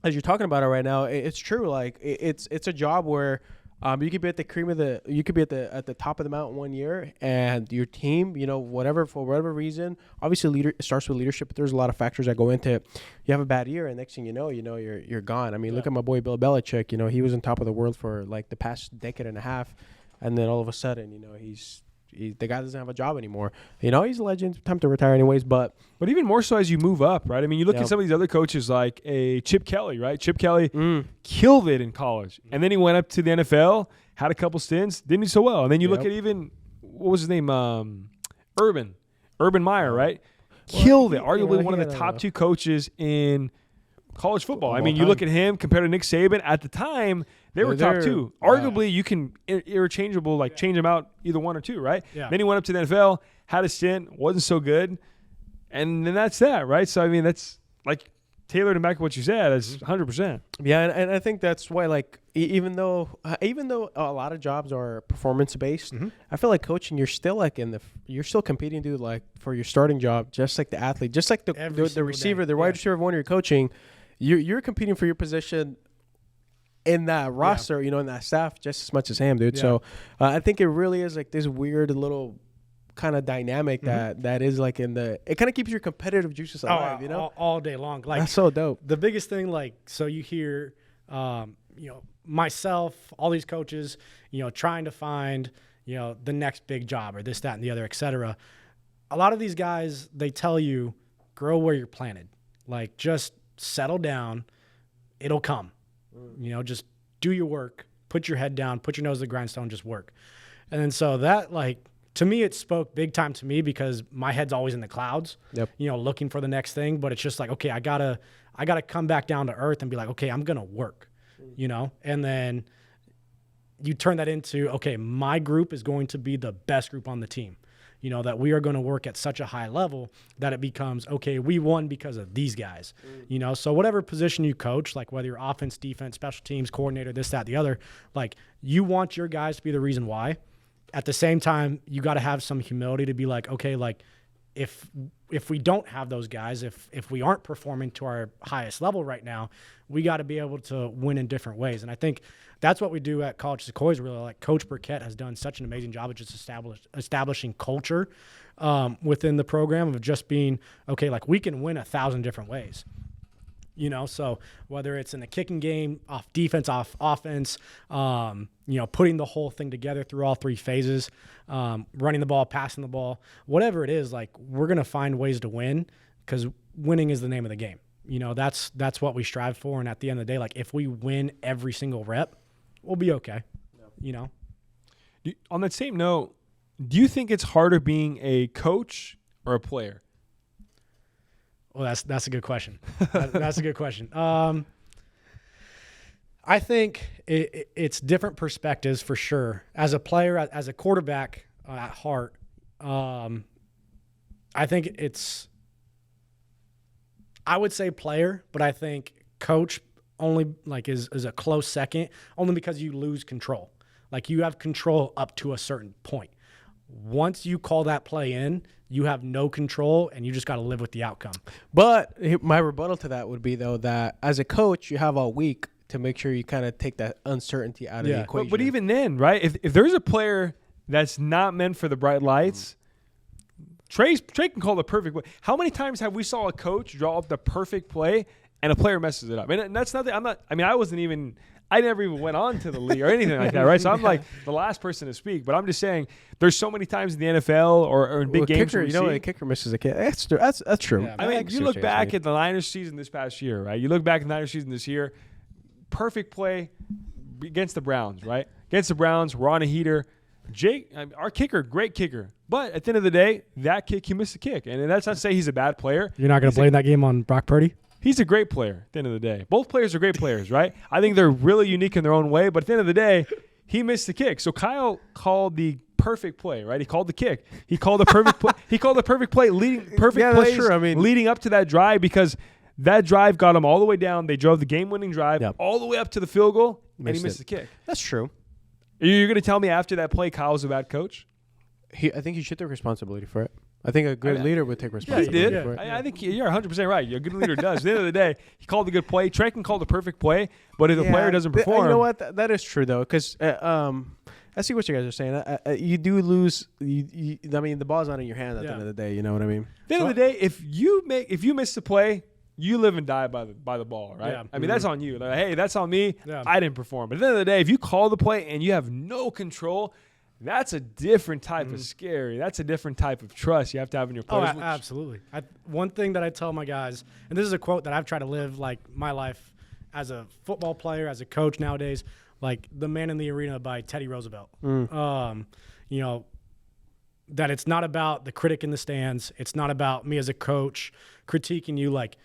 as you're talking about it right now, it's true. Like, it's a job where you could be at the cream of you could be at the top of the mountain one year, and your team, for whatever reason, obviously it starts with leadership, but there's a lot of factors that go into it. You have a bad year, and next thing you know, you're gone. I mean, look at my boy Bill Belichick. He was on top of the world for like the past decade and a half, and then all of a sudden, the guy doesn't have a job anymore. He's a legend. Time to retire anyways. But even more so as you move up, right? I mean, you look at some of these other coaches like a Chip Kelly, right? Chip Kelly killed it in college. And then he went up to the NFL, had a couple stints, didn't do so well. And then you look at even, what was his name? Urban Meyer, right? Killed it. Arguably one of the top 2 coaches in college football. I mean, you look at him compared to Nick Saban. At the time, they were top 2. Arguably, you can interchangeable, like change them out either 1 or 2, right? Yeah. Then he went up to the NFL, had a stint, wasn't so good, and then that's that, right? So, I mean, that's like tailored and back to what you said. That's 100%. Yeah, and I think that's why, like, even though a lot of jobs are performance based, I feel like coaching, you're still like you're still competing, dude, like for your starting job, just like the athlete, just like the receiver, the wide receiver one you're coaching. You're competing for your position in that roster, in that staff, just as much as him, dude. Yeah. So I think it really is like this weird little kind of dynamic that is like it kind of keeps your competitive juices alive, all day long. Like, that's so dope. The biggest thing, like, so you hear, myself, all these coaches, trying to find, the next big job or this, that, and the other, et cetera. A lot of these guys, they tell you, grow where you're planted. Like, just settle down. It'll come. Just do your work, put your head down, put your nose to the grindstone, just work. And then so that, like, to me, it spoke big time to me because my head's always in the clouds, looking for the next thing. But it's just like, okay, I gotta come back down to earth and be like, okay, I'm going to work, and then you turn that into, okay, my group is going to be the best group on the team. That we are going to work at such a high level that it becomes, okay, we won because of these guys. So whatever position you coach, like whether you're offense, defense, special teams, coordinator, this, that, the other, like you want your guys to be the reason why. At the same time, you got to have some humility to be like, okay, like if we don't have those guys, if we aren't performing to our highest level right now, we got to be able to win in different ways. And I think that's what we do at College Sequoias. Really, like Coach Burkett has done such an amazing job of just establishing culture within the program of just being, okay, like we can win 1,000 different ways. So whether it's in the kicking game, off defense, off offense, putting the whole thing together through all 3 phases, running the ball, passing the ball, whatever it is, like we're going to find ways to win because winning is the name of the game. That's what we strive for. And at the end of the day, like if we win every single rep, we'll be okay. On that same note, do you think it's harder being a coach or a player? Well, that's a good question. That's a good question. I think it's different perspectives for sure. As a player, as a quarterback at heart, I think I would say player, but I think coach only like is a close second, only because you lose control. Like you have control up to a certain point. Once you call that play in, you have no control, and you just got to live with the outcome. But my rebuttal to that would be, though, that as a coach, you have all week to make sure you kind of take that uncertainty out of the equation. But even then, right, if there's a player that's not meant for the bright lights, Trey can call the perfect play. How many times have we saw a coach draw up the perfect play and a player messes it up? And that's nothing. I never even went on to the league or anything like that, right? So I'm like the last person to speak, but I'm just saying there's so many times in the NFL or in big games. Kicker, a kicker misses a kick. That's true. Yeah, I mean, you look back at the Niners season this past year, right? You look back at the Niners season this year, perfect play against the Browns, right? Against the Browns, we're on a heater. Jake, our kicker, great kicker. But at the end of the day, that kick, he missed the kick. And that's not to say he's a bad player. You're not going to blame that game on Brock Purdy? He's a great player at the end of the day. Both players are great players, right? I think they're really unique in their own way. But at the end of the day, he missed the kick. So Kyle called the perfect play, right? He called the kick. He called the perfect play. He called the perfect play, leading up to that drive, because that drive got him all the way down. They drove the game-winning drive all the way up to the field goal, and he missed the kick. That's true. You're going to tell me after that play Kyle was a bad coach? I think he should take responsibility for it. I think a good leader would take responsibility for it. I think you're 100% right. A good leader does. At the end of the day, he called a good play. Trey can call the perfect play, but if the player doesn't perform. You know what? That is true, though, because I see what you guys are saying. You do lose. I mean, the ball's not in your hands at the end of the day. You know what I mean? At the end of the day, if you miss the play, you live and die by the ball, right? Yeah. I mean, that's on you. Like, hey, that's on me. Yeah. I didn't perform. But at the end of the day, if you call the play and you have no control, that's a different type of scary. That's a different type of trust you have to have in your players. Oh, absolutely. One thing that I tell my guys, and this is a quote that I've tried to live like my life as a football player, as a coach nowadays, like The Man in the Arena by Teddy Roosevelt. You know, that it's not about the critic in the stands. It's not about me as a coach critiquing you. Like,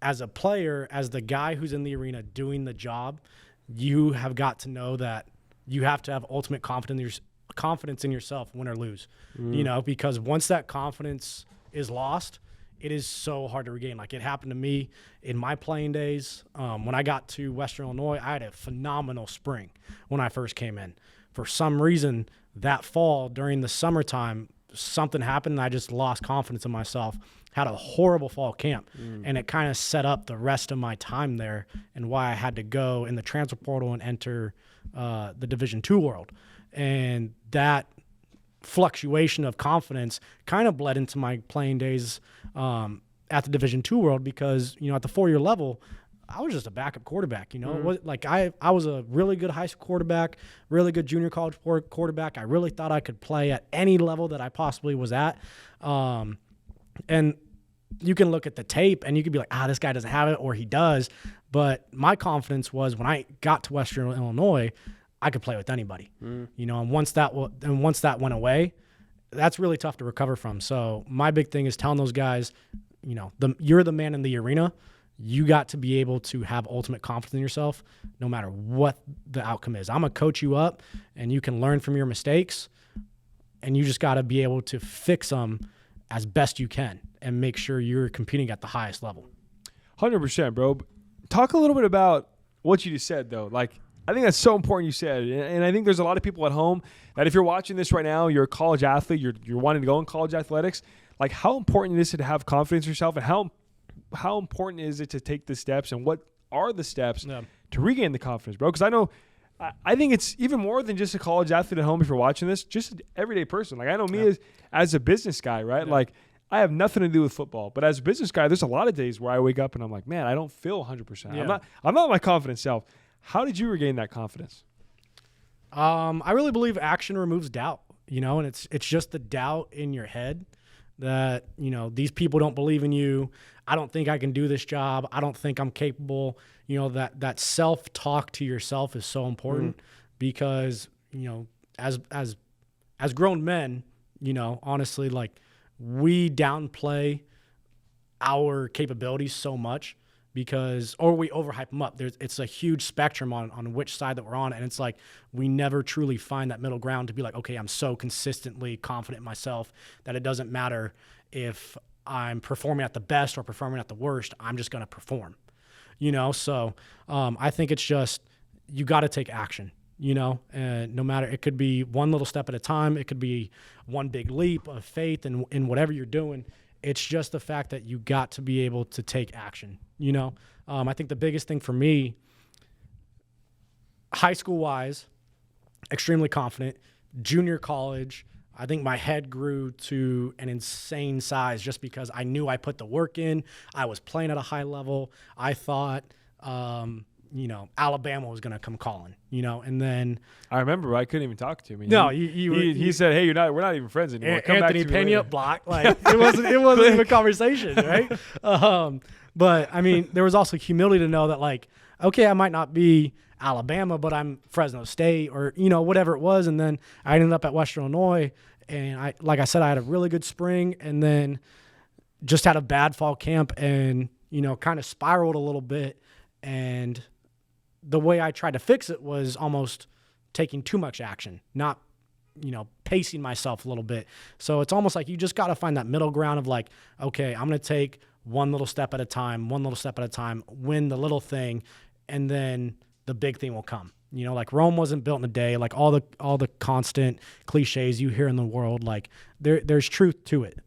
as a player, as the guy who's in the arena doing the job, you have got to know that you have to have ultimate confidence in yourself, win or lose. You know, because once that confidence is lost, it is so hard to regain. Like, it happened to me in my playing days. When I got to Western Illinois, I had a phenomenal spring when I first came in. For some reason, that fall during the summertime, something happened and I just lost confidence in myself. Had a horrible fall camp, and it kind of set up the rest of my time there and why I had to go in the transfer portal and enter the Division II world. And that fluctuation of confidence kind of bled into my playing days at the Division II world, because, you know, at the 4-year level, I was just a backup quarterback. You know, it was, like I was a really good high school quarterback, really good junior college quarterback. I really thought I could play at any level that I possibly was at. And you can look at the tape and you could be like, this guy doesn't have it, or he does. But my confidence was when I got to Western Illinois, I could play with anybody. You know, and once that went away, that's really tough to recover from. So my big thing is telling those guys, you know, you're the man in the arena. You got to be able to have ultimate confidence in yourself no matter what the outcome is. I'm going to coach you up, and you can learn from your mistakes, and you just got to be able to fix them as best you can and make sure you're competing at the highest level. 100%, bro. Talk a little bit about what you just said, though. Like, I think that's so important you said. And I think there's a lot of people at home that if you're watching this right now, you're a college athlete, you're wanting to go in college athletics, like, how important is it to have confidence in yourself, and how important is it to take the steps, and what are the steps to regain the confidence, bro? Because I think it's even more than just a college athlete at home if you're watching this, just an everyday person. Like, I know me as a business guy, right? Like, I have nothing to do with football, but as a business guy, there's a lot of days where I wake up and I'm like, man, I don't feel 100%. I'm not my confident self. How did you regain that confidence? I really believe action removes doubt, you know, and it's just the doubt in your head that, you know, these people don't believe in you. I don't think I can do this job. I don't think I'm capable. You know, that self-talk to yourself is so important because, you know, as grown men, you know, honestly, like, we downplay our capabilities so much or we overhype them up. It's a huge spectrum on which side that we're on. And it's like, we never truly find that middle ground to be like, okay, I'm so consistently confident in myself that it doesn't matter if I'm performing at the best or performing at the worst, I'm just going to perform, you know? So I think it's just, you got to take action, you know, and no matter, it could be one little step at a time. It could be one big leap of faith in whatever you're doing. It's just the fact that you got to be able to take action, you know? I think the biggest thing for me, high school wise, extremely confident. Junior college, I think my head grew to an insane size just because I knew I put the work in. I was playing at a high level. I thought, you know, Alabama was going to come calling, you know, and then I remember I couldn't even talk to him. He said, "Hey, we're not even friends anymore." Come Anthony back to me Pena block, like it wasn't even a conversation, right? But I mean, there was also humility to know that, like, okay, I might not be Alabama, but I'm Fresno State or, whatever it was. And then I ended up at Western Illinois. And like I said, I had a really good spring and then just had a bad fall camp and, kind of spiraled a little bit. And the way I tried to fix it was almost taking too much action, not, pacing myself a little bit. So it's almost like you just got to find that middle ground of like, okay, I'm going to take one little step at a time, win the little thing, and then the big thing will come. Like Rome wasn't built in a day. Like all the constant cliches you hear in the world, like there's truth to it.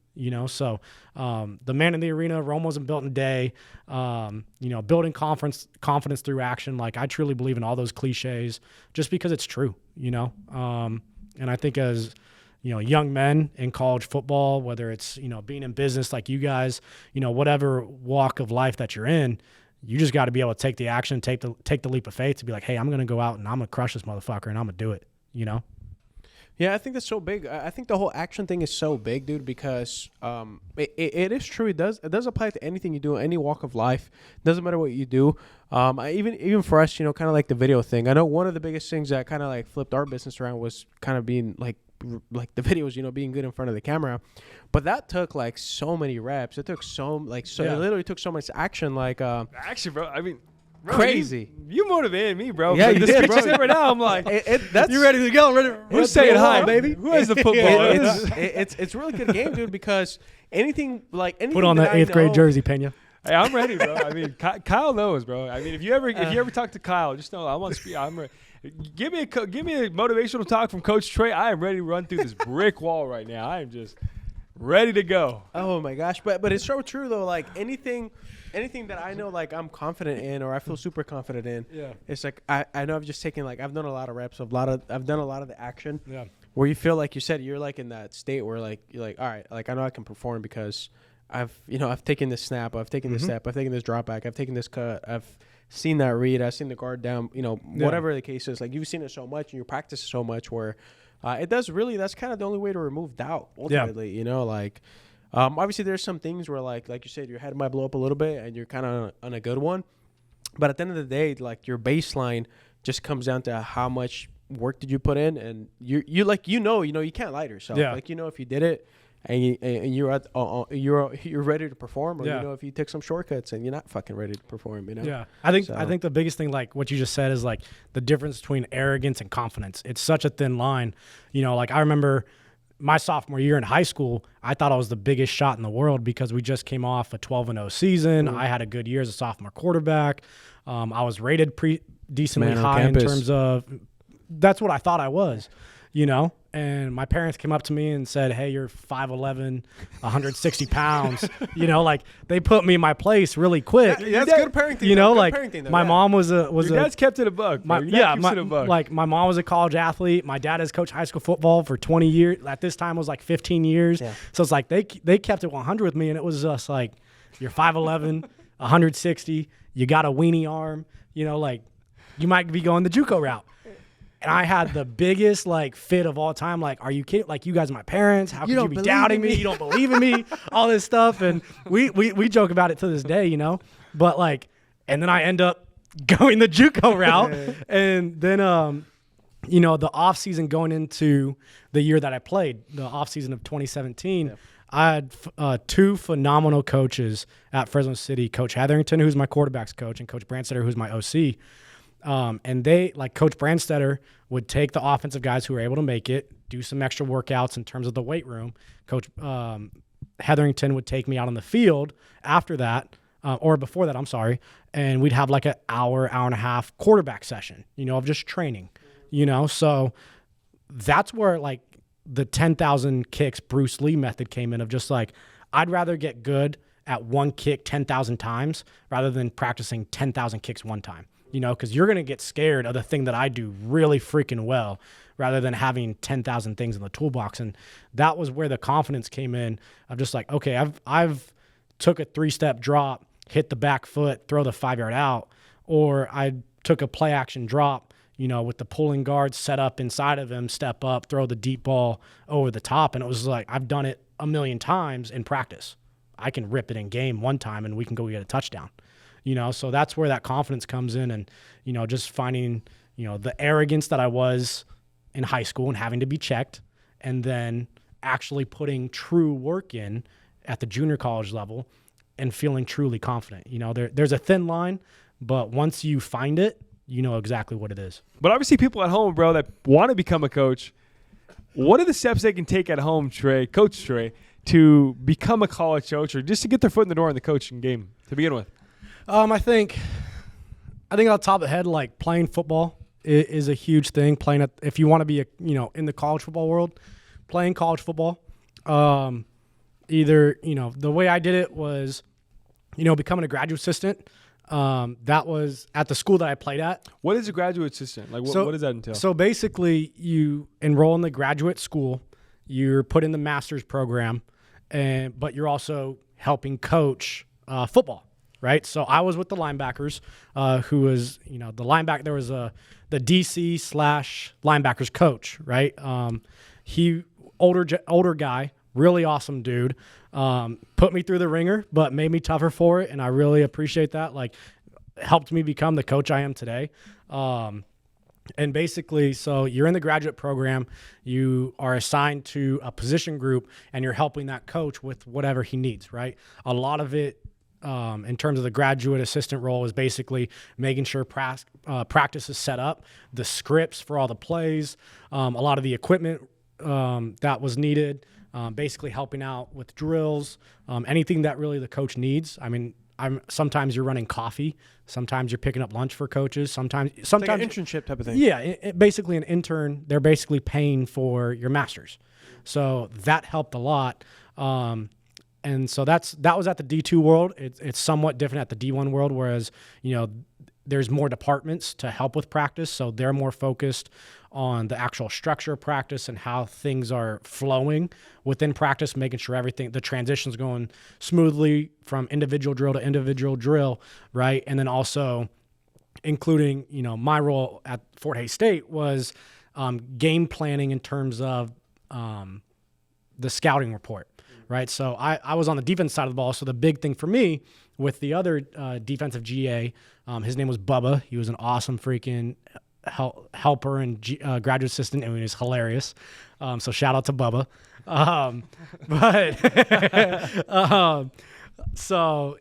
So the man in the arena, Rome wasn't built in a day. Building confidence through action. Like I truly believe in all those cliches, just because it's true. And I think as young men in college football, whether it's being in business like you guys, whatever walk of life that you're in, you just got to be able to take the action, take the leap of faith to be like, hey, I'm going to go out and I'm going to crush this motherfucker and I'm going to do it, Yeah, I think that's so big. I think the whole action thing is so big, dude, because it is true. It does apply to anything you do, any walk of life. It doesn't matter what you do. Even for us, kind of like the video thing. I know one of the biggest things that kind of like flipped our business around was kind of being like the videos, being good in front of the camera. But that took like so many reps. It took it literally took so much action. Like actually, bro, I mean. Bro, crazy. You motivated me, bro. Yeah, like, you this did, bro. Right now, I'm like, you ready to go? Who's saying hi, baby? Who has the football? It's a really good game, dude, because anything put on that 8th grade jersey, Pena. Hey, I'm ready, bro. I mean, Kyle knows, bro. I mean, if you ever talk to Kyle, just know I'm on speed. I'm ready. Give me a motivational talk from Coach Trey. I am ready to run through this brick wall right now. I am just ready to go. Oh my gosh, but it's so true though. Like anything that I know, like I'm confident in, or I feel super confident in. Yeah. It's like I know I've just taken I've done a lot of reps, I've done a lot of the action. Yeah. Where you feel like you said you're like in that state where like you're like, all right, like I know I can perform because I've taken this snap, I've taken this step, I've taken this drop back, I've taken this cut, I've seen that read, I've seen the guard down, whatever the case is. Like you've seen it so much and you practice it so much where it does really. That's kind of the only way to remove doubt ultimately. Yeah. Obviously there's some things where like you said, your head might blow up a little bit and you're kind of on a good one, but at the end of the day, like your baseline just comes down to how much work did you put in, and you can't lie to yourself. Yeah. Like if you did it and you're ready to perform, or if you took some shortcuts and you're not fucking ready to perform. Yeah, I think the biggest thing, like what you just said, is like the difference between arrogance and confidence. It's such a thin line. Like I remember my sophomore year in high school, I thought I was the biggest shot in the world because we just came off a 12-0 season. I had a good year as a sophomore quarterback. I was rated decently high in terms of, that's what I thought I was, and my parents came up to me and said, hey, you're 5'11", 160 pounds. They put me in my place really quick. Yeah, that's good parenting. My mom was Your dad's kept it a buck. My mom was a college athlete. My dad has coached high school football for 20 years. At this time, it was like 15 years. Yeah. So it's like they kept it 100 with me, and it was just like, you're 5'11", 160. You got a weenie arm. You might be going the JUCO route. And I had the biggest fit of all time. Like, are you kidding? Like, you guys are my parents. How could you be doubting me? You don't believe in me? All this stuff. And we joke about it to this day, But and then I end up going the JUCO route. And then, the off season going into the year that I played, the off season of 2017, I had two phenomenal coaches at Fresno City, Coach Hetherington, who's my quarterback's coach, and Coach Brandstetter, who's my OC. And they, like Coach Brandstetter, would take the offensive guys who were able to make it, do some extra workouts in terms of the weight room. Coach Hetherington would take me out on the field after that, or before that, I'm sorry, and we'd have like an hour and a half quarterback session, of just training, So that's where the 10,000 kicks Bruce Lee method came in, of just I'd rather get good at one kick 10,000 times rather than practicing 10,000 kicks one time. Because you're going to get scared of the thing that I do really freaking well rather than having 10,000 things in the toolbox. And that was where the confidence came in of just okay, I've took a 3-step drop, hit the back foot, throw the 5-yard out, or I took a play action drop, with the pulling guard set up inside of him, step up, throw the deep ball over the top. And it was I've done it a million times in practice. I can rip it in game one time and we can go get a touchdown. So that's where that confidence comes in, and, just finding, the arrogance that I was in high school and having to be checked, and then actually putting true work in at the junior college level and feeling truly confident. There's a thin line, but once you find it, you know exactly what it is. But obviously people at home, bro, that want to become a coach, what are the steps they can take at home, Coach Trey, to become a college coach or just to get their foot in the door in the coaching game to begin with? I think on top of the head, like playing football is a huge thing. If you want to be in the college football world, playing college football. Either the way I did it was, becoming a graduate assistant. That was at the school that I played at. What is a graduate assistant? Like, what does that entail? So basically, you enroll in the graduate school, you're put in the master's program, but you're also helping coach football, right? So I was with the linebackers, who was, the linebacker. There was the DC / linebackers coach, right? He older guy, really awesome dude. Put me through the ringer, but made me tougher for it, and I really appreciate that. Like, helped me become the coach I am today. And basically, so you're in the graduate program, you are assigned to a position group, and you're helping that coach with whatever he needs, right? A lot of it, in terms of the graduate assistant role, is basically making sure practice is set up, the scripts for all the plays, a lot of the equipment that was needed, basically helping out with drills, anything that really the coach needs. I mean, sometimes you're running coffee, sometimes you're picking up lunch for coaches, sometimes It's like an internship type of thing. Yeah, basically an intern. They're basically paying for your master's, so that helped a lot. And so that was at the D2 world. It's somewhat different at the D1 world, whereas there's more departments to help with practice, so they're more focused on the actual structure of practice and how things are flowing within practice, making sure the transition's going smoothly from individual drill to individual drill, right? And then also including, my role at Fort Hays State was game planning in terms of the scouting report, right? So I was on the defense side of the ball, so the big thing for me with the other defensive GA, his name was Bubba. He was an awesome freaking helper and graduate assistant, and he was hilarious. So shout out to Bubba. So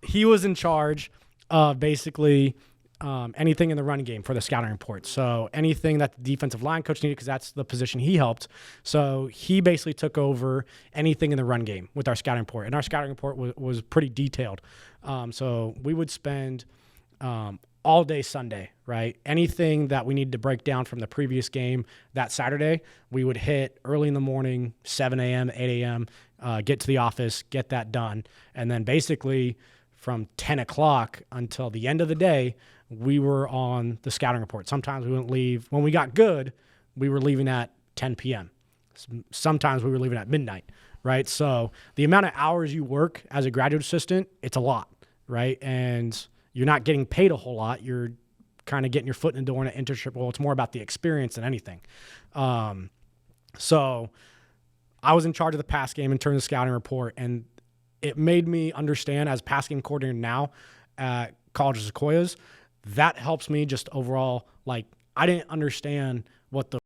he was in charge of basically anything in the run game for the scouting report. So anything that the defensive line coach needed, because that's the position he helped. So he basically took over anything in the run game with our scouting report. And our scouting report was pretty detailed. So we would spend all day Sunday, right? Anything that we needed to break down from the previous game that Saturday, we would hit early in the morning, 7 a.m., 8 a.m., get to the office, get that done. And then basically from 10 o'clock until the end of the day, we were on the scouting report. Sometimes we wouldn't leave. When we got good, we were leaving at 10 p.m. Sometimes we were leaving at midnight, right? So the amount of hours you work as a graduate assistant, it's a lot, right? And you're not getting paid a whole lot. You're kind of getting your foot in the door in an internship. Well, it's more about the experience than anything. So I was in charge of the pass game in terms of scouting report, and it made me understand as pass game coordinator now at College of Sequoias, that helps me just overall. Like, I didn't understand what the